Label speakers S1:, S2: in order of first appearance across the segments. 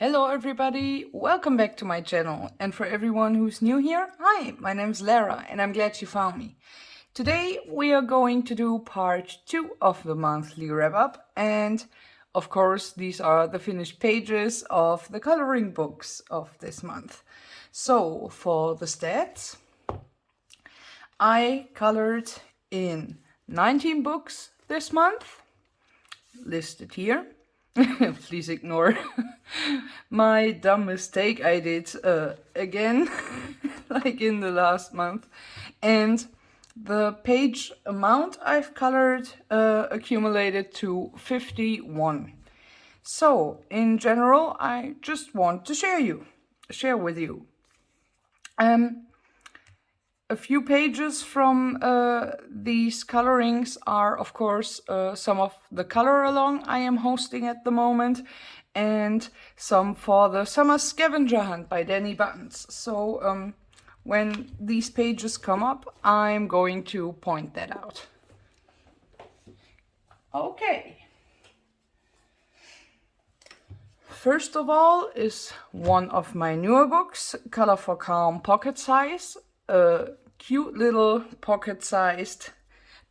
S1: Hello everybody, welcome back to my channel, and for everyone who's new here, hi, my name's Lara and I'm glad you found me. Today we are going to do part 2 of the monthly wrap-up, and of course these are the finished pages of the coloring books of this month. So for the stats, I colored in 19 books this month, listed here. Please ignore my dumb mistake I did again, like in the last month. And the page amount I've colored accumulated to 51. So in general, I just want to share with you. A few pages from these colorings are, of course, some of the color along I am hosting at the moment, and some for the summer scavenger hunt by Dani Buttons. So when these pages come up, I'm going to point that out. Okay. First of all is one of my newer books, Color for Calm Pocket Size. Cute little pocket-sized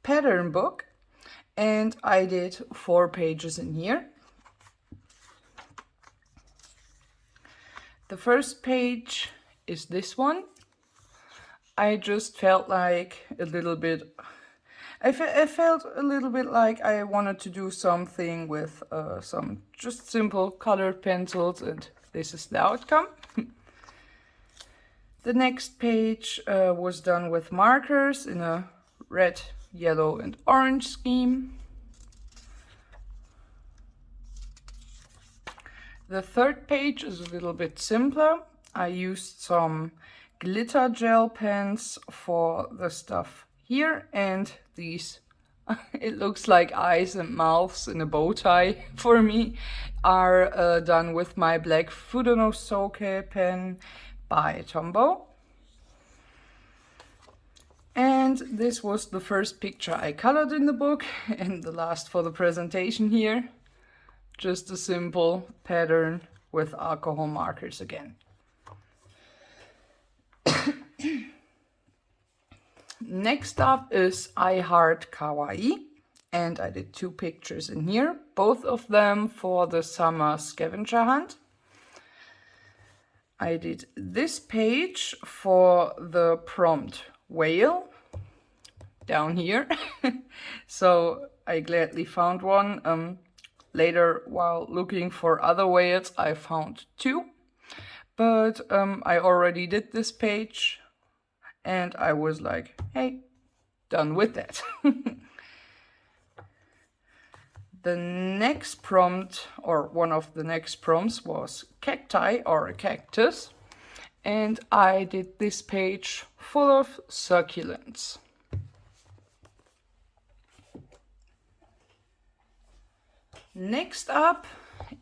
S1: pattern book, and I did 4 pages in here. The first page is this one. I just felt like I felt a little bit like I wanted to do something with some just simple colored pencils, and this is the outcome. The next page was done with markers in a red, yellow and orange scheme. The third page is a little bit simpler. I used some glitter gel pens for the stuff here, and these, it looks like eyes and mouths in a bow tie for me, are done with my black Fudonosuke pen by Tombow. And this was the first picture I colored in the book, and the last for the presentation here. Just a simple pattern with alcohol markers again. Next up is I Heart Kawaii, and I did 2 pictures in here, both of them for the summer scavenger hunt. I did this page for the prompt whale down here. So I gladly found one. Later, while looking for other whales, I found 2. But I already did this page and I was like, hey, done with that. The next prompt, or one of the next prompts, was cacti or a cactus, and I did this page full of succulents. Next up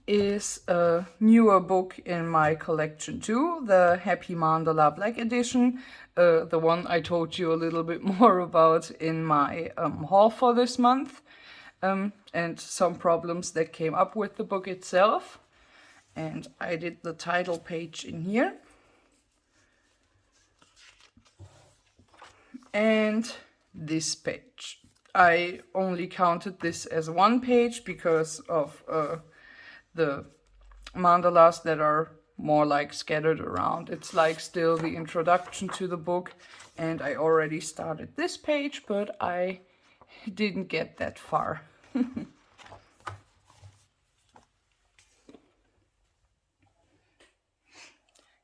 S1: is a newer book in my collection too, the Happy Mandala Black Edition, the one I told you a little bit more about in my haul for this month. And some problems that came up with the book itself. And I did the title page in here. And this page. I only counted this as 1 page because of the mandalas that are more like scattered around. It's like still the introduction to the book, and I already started this page, but I didn't get that far.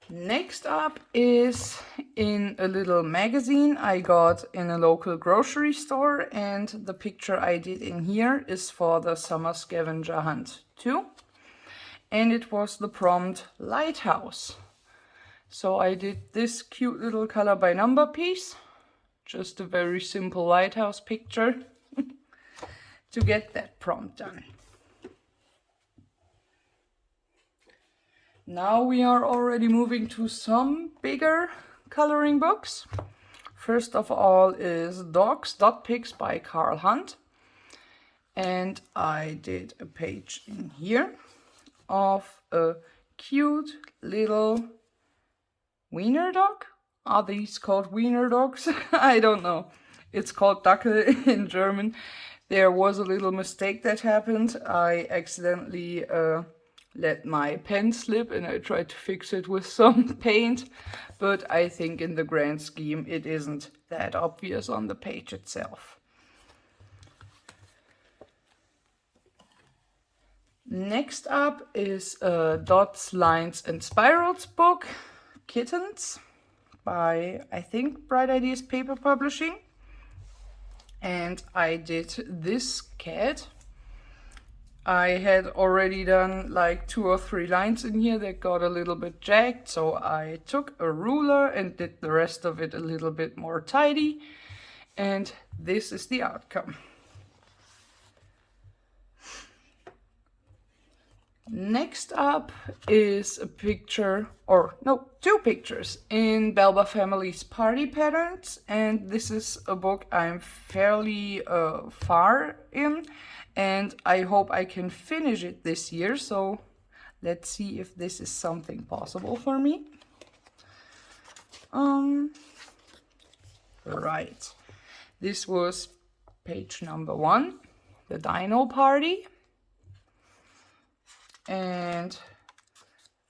S1: Next up is in a little magazine I got in a local grocery store, and the picture I did in here is for the summer scavenger hunt too, and it was the prompt lighthouse. So I did this cute little color by number piece, just a very simple lighthouse picture to get that prompt done. Now we are already moving to some bigger coloring books. First of all is Dogs Dot Pics by Carl Hunt, and I did a page in here of a cute little wiener dog. Are these called wiener dogs? I don't know. It's called Dackel in German. There was a little mistake that happened. I accidentally let my pen slip and I tried to fix it with some paint, but I think in the grand scheme it isn't that obvious on the page itself. Next up is Dots, Lines and Spirals book, Kittens, by, I think, Bright Ideas Paper Publishing. And I did this cat. I had already done like 2 or 3 lines in here that got a little bit jagged, so I took a ruler and did the rest of it a little bit more tidy. And this is the outcome. Next up is a picture, or no, 2 pictures in Belba Family's Party Patterns, and this is a book I'm fairly far in, and I hope I can finish it this year, so let's see if this is something possible for me. Right, this was page number 1, the Dino Party. And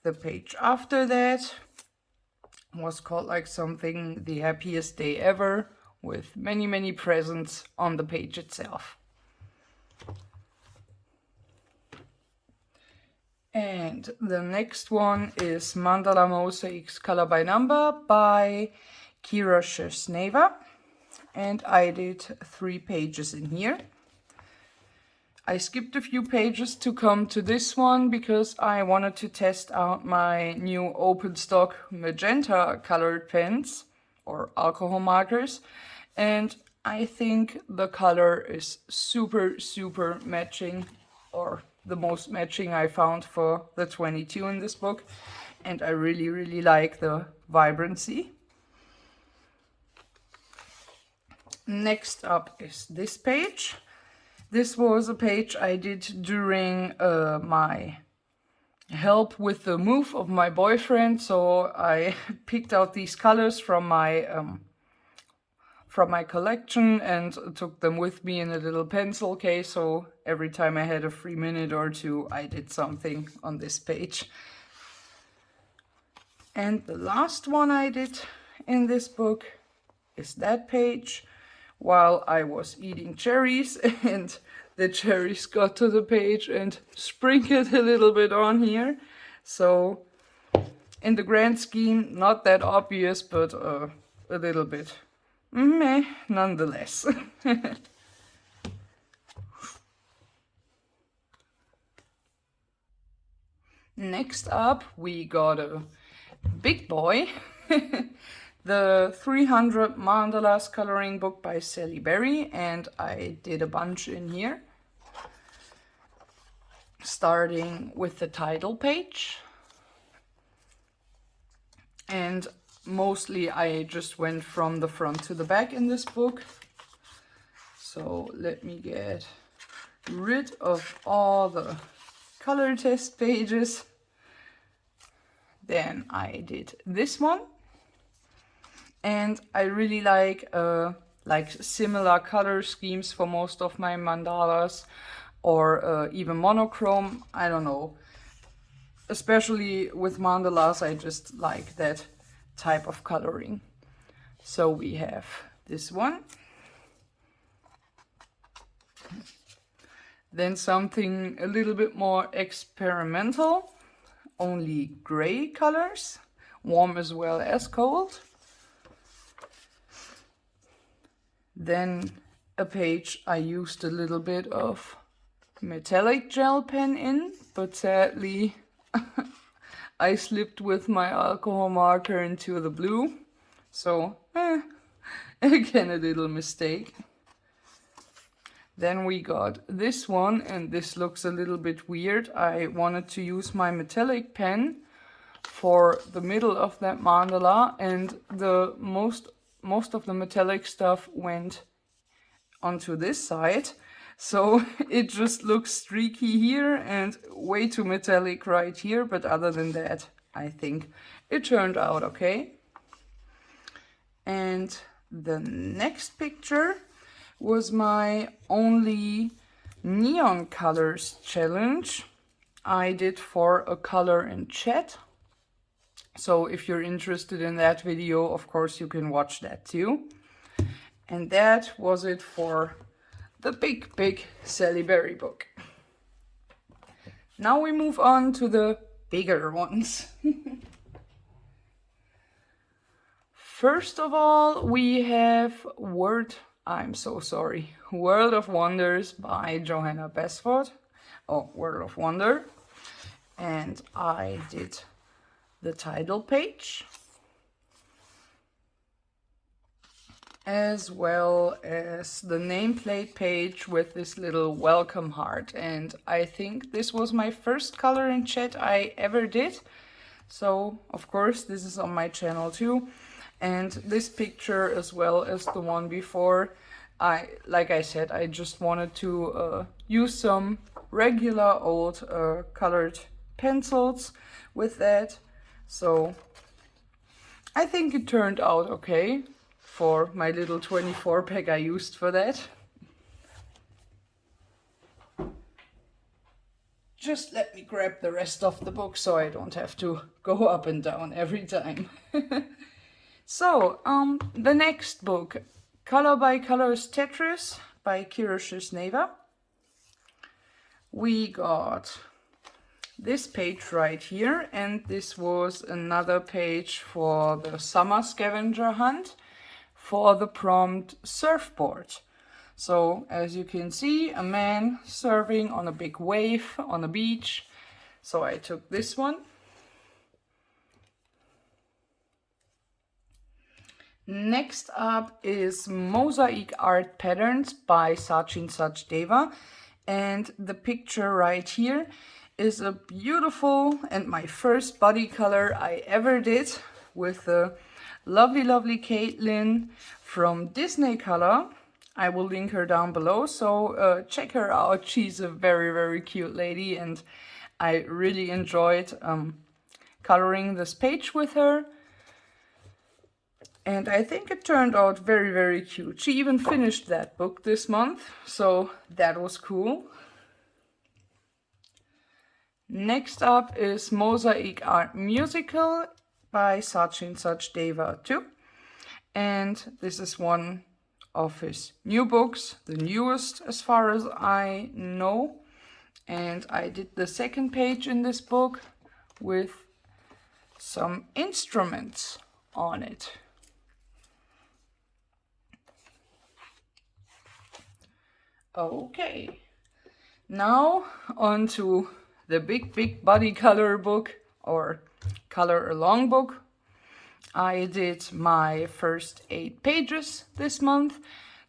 S1: the page after that was called like something, the happiest day ever, with many, many presents on the page itself. And the next one is Mandala Mosaics Color by Number by Kira Shersneva. And I did 3 pages in here. I skipped a few pages to come to this one because I wanted to test out my new open stock magenta colored pens or alcohol markers, and I think the color is super, super matching, or the most matching I found for the 22 in this book, and I really, really like the vibrancy. Next up is this page. This was a page I did during my help with the move of my boyfriend, so I picked out these colors from my collection and took them with me in a little pencil case, so every time I had a free minute or 2 I did something on this page. And the last one I did in this book is that page, while I was eating cherries and the cherries got to the page and sprinkled a little bit on here. So in the grand scheme, not that obvious, but a little bit meh nonetheless. Next up, we got a big boy. The 300 Mandalas coloring book by Sally Berry, and I did a bunch in here. Starting with the title page. And mostly I just went from the front to the back in this book. So let me get rid of all the color test pages. Then I did this one. And I really like similar color schemes for most of my mandalas, or even monochrome. I don't know. Especially with mandalas, I just like that type of coloring. So we have this one. Then something a little bit more experimental. Only gray colors, warm as well as cold. Then a page I used a little bit of metallic gel pen in, but sadly I slipped with my alcohol marker into the blue. So, again a little mistake. Then we got this one, and this looks a little bit weird. I wanted to use my metallic pen for the middle of that mandala, and the most of the metallic stuff went onto this side. So it just looks streaky here and way too metallic right here, but other than that, I think it turned out okay. And the next picture was my only neon colors challenge I did for a color in chat. So if you're interested in that video, of course you can watch that too. And that was it for the big Sally Berry book. Now we move on to the bigger ones. First of all, we have World of Wonders by Johanna Basford. Oh, World of Wonder. And I did the title page, as well as the nameplate page with this little welcome heart. And I think this was my first color in chat I ever did. So, of course, this is on my channel too. And this picture, as well as the one before, like I said, I just wanted to use some regular old colored pencils with that. So I think it turned out okay for my little 24 pack I used for that. Just let me grab the rest of the book so I don't have to go up and down every time. So, the next book, Color by Colors Tetris by Kira Shisneva. We got this page right here, and this was another page for the summer scavenger hunt for the prompt surfboard. So, as you can see, a man surfing on a big wave on a beach. So I took this one. Next up is Mosaic Art Patterns by Sachin Sachdeva, and the picture right here is a beautiful and my first body color I ever did with the lovely Caitlin from Disney Color. I will link her down below, so check her out. She's a very cute lady, and I really enjoyed coloring this page with her. And I think it turned out very cute. She even finished that book this month, so that was cool. Next up is Mosaic Art Musical by Sachin Sachdeva too. And this is one of his new books, the newest as far as I know. And I did the second page in this book with some instruments on it. Okay, now on to the big body color book, or color along book. I did my first 8 pages this month.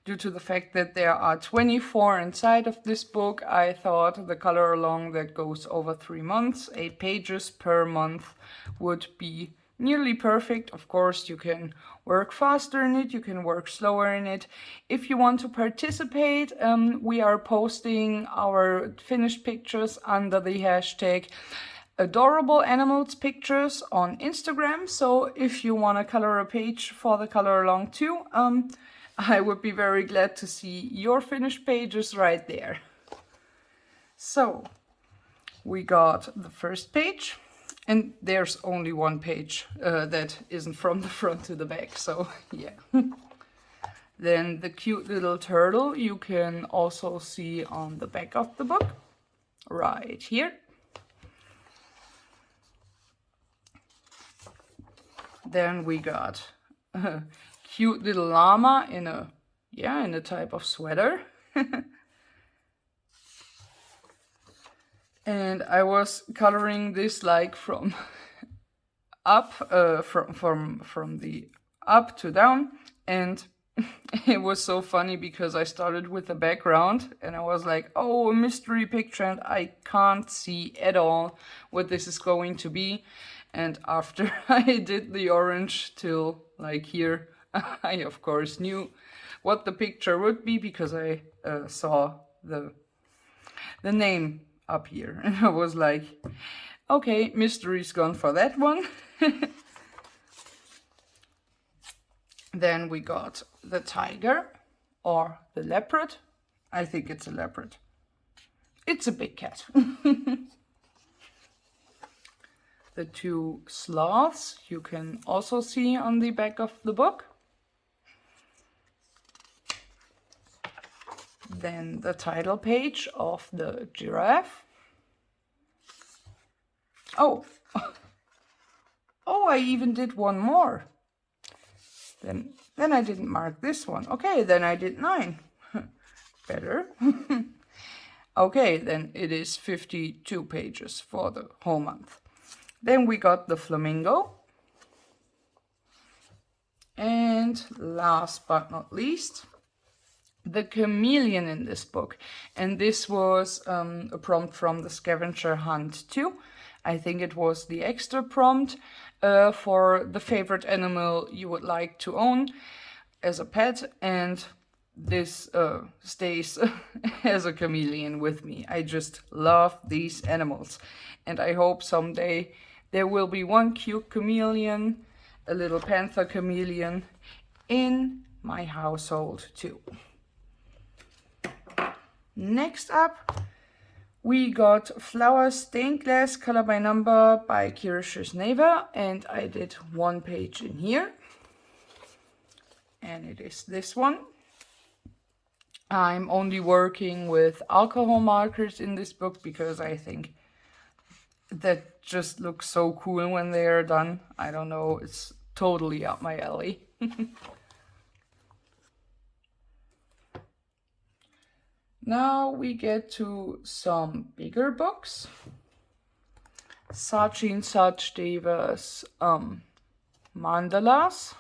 S1: Due to the fact that there are 24 inside of this book, I thought the color along that goes over 3 months, 8 pages per month, would be nearly perfect. Of course, you can work faster in it, you can work slower in it. If you want to participate, we are posting our finished pictures under the hashtag adorable animals pictures on Instagram. So if you want to color a page for the color along too, I would be very glad to see your finished pages right there. So we got the first page. And there's only one page that isn't from the front to the back, so yeah. Then the cute little turtle you can also see on the back of the book, right here. Then we got a cute little llama in a type of sweater. And I was coloring this like from up, from the up to down, and it was so funny because I started with the background and I was like, oh, a mystery picture, and I can't see at all what this is going to be. And after I did the orange till like here, I of course knew what the picture would be because I saw the name up here. And I was like, okay, mystery's gone for that one. Then we got the tiger or the leopard. I think it's a leopard. It's a big cat. The two sloths you can also see on the back of the book. Then the title page of the giraffe. Oh, oh, I even did one more. Then I didn't mark this one. Okay, then I did 9. Better. Okay, then it is 52 pages for the whole month. Then we got the flamingo. And last but not least, the chameleon in this book. And this was a prompt from the Scavenger hunt too. I think it was the extra prompt for the favorite animal you would like to own as a pet. And this stays as a chameleon with me. I just love these animals. And I hope someday there will be one cute chameleon, a little panther chameleon, in my household too. Next up, we got Flowers Stained Glass Color by Number by Kira Shishneva, and I did one page in here. And it is this one. I'm only working with alcohol markers in this book because I think that just looks so cool when they are done. I don't know, it's totally up my alley. Now we get to some bigger books. Sachin Sachdeva's mandalas,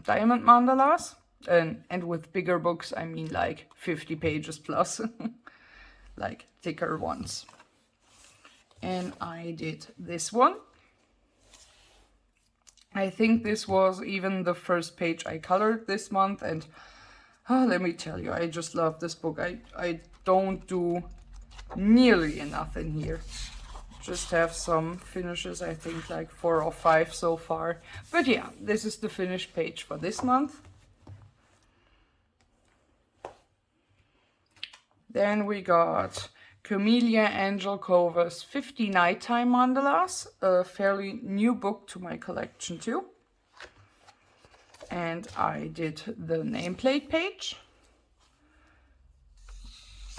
S1: diamond mandalas. And with bigger books, I mean like 50 pages plus, like thicker ones. And I did this one. I think this was even the first page I colored this month, and let me tell you, I just love this book. I don't do nearly enough in here. Just have some finishes, I think like 4 or 5 so far. But yeah, this is the finished page for this month. Then we got Camellia Angelkova's 50 Nighttime Mandalas, a fairly new book to my collection too. And I did the nameplate page,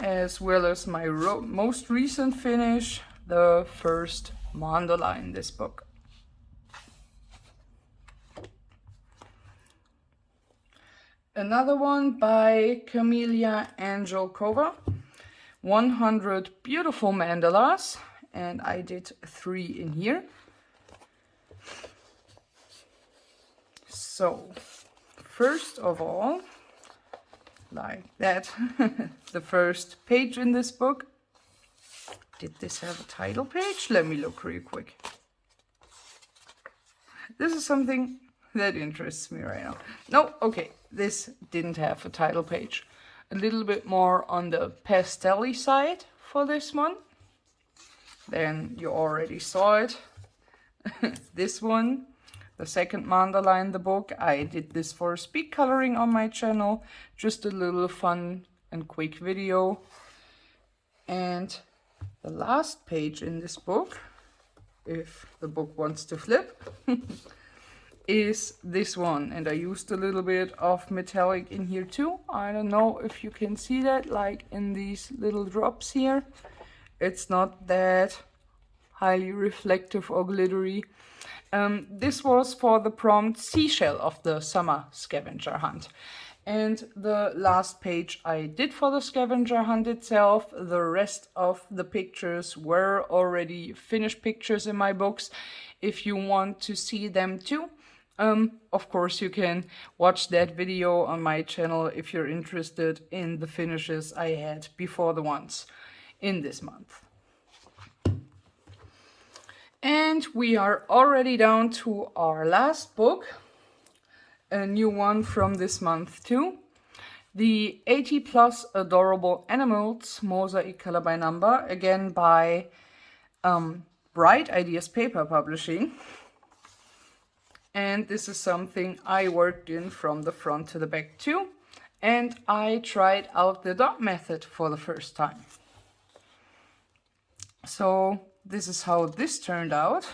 S1: as well as my most recent finish, the first mandala in this book. Another one by Camellia Angelkova, 100 beautiful mandalas, and I did 3 in here. So, first of all, like that, the first page in this book. Did this have a title page? Let me look real quick. This is something that interests me right now. No, okay, this didn't have a title page. A little bit more on the pastel-y side for this one. Then you already saw it. This one, the second mandala in the book. I did this for speed coloring on my channel. Just a little fun and quick video. And the last page in this book, if the book wants to flip, is this one. And I used a little bit of metallic in here too. I don't know if you can see that, like in these little drops here. It's not that highly reflective or glittery. This was for the prompt Seashell of the Summer Scavenger Hunt. And the last page I did for the Scavenger Hunt itself. The rest of the pictures were already finished pictures in my books. If you want to see them too, of course you can watch that video on my channel if you're interested in the finishes I had before the ones in this month. And we are already down to our last book, a new one from this month too. the 80 plus adorable animals mosaic color by number, again by Bright Ideas Paper Publishing. And this is something I worked in from the front to the back too. And I tried out the dot method for the first time. So this is how this turned out.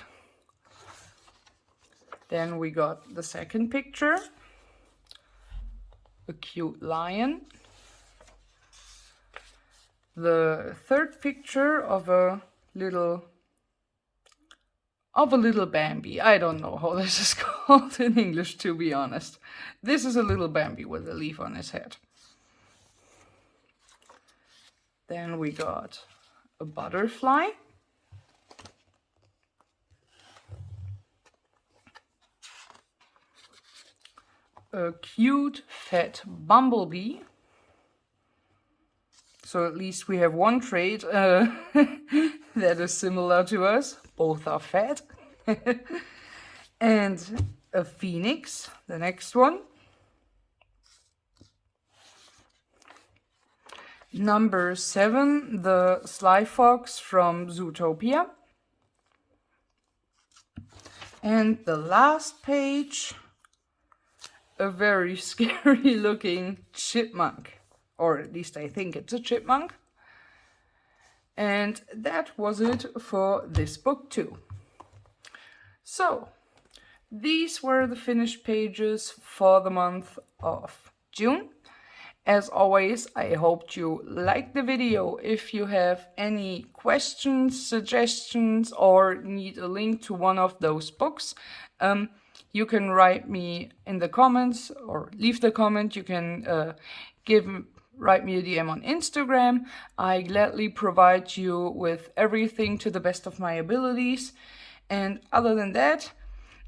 S1: Then we got the second picture, a cute lion. The third picture of a little Bambi. I don't know how this is called in English, to be honest. This is a little Bambi with a leaf on his head. Then we got a butterfly. A cute fat bumblebee. So at least we have one trait that is similar to us. Both are fat. And a phoenix, the next one. Number 7, the sly fox from Zootopia. And the last page, a very scary looking chipmunk. Or at least I think it's a chipmunk. And that was it for this book too. So, these were the finished pages for the month of June. As always, I hope you liked the video. If you have any questions, suggestions, or need a link to one of those books, you can write me in the comments or leave the comment. You can write me a DM on Instagram. I gladly provide you with everything to the best of my abilities. And other than that,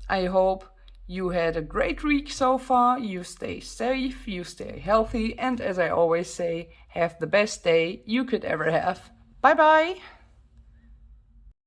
S1: I hope you had a great week so far. You stay safe, you stay healthy, and as I always say, have the best day you could ever have. Bye bye!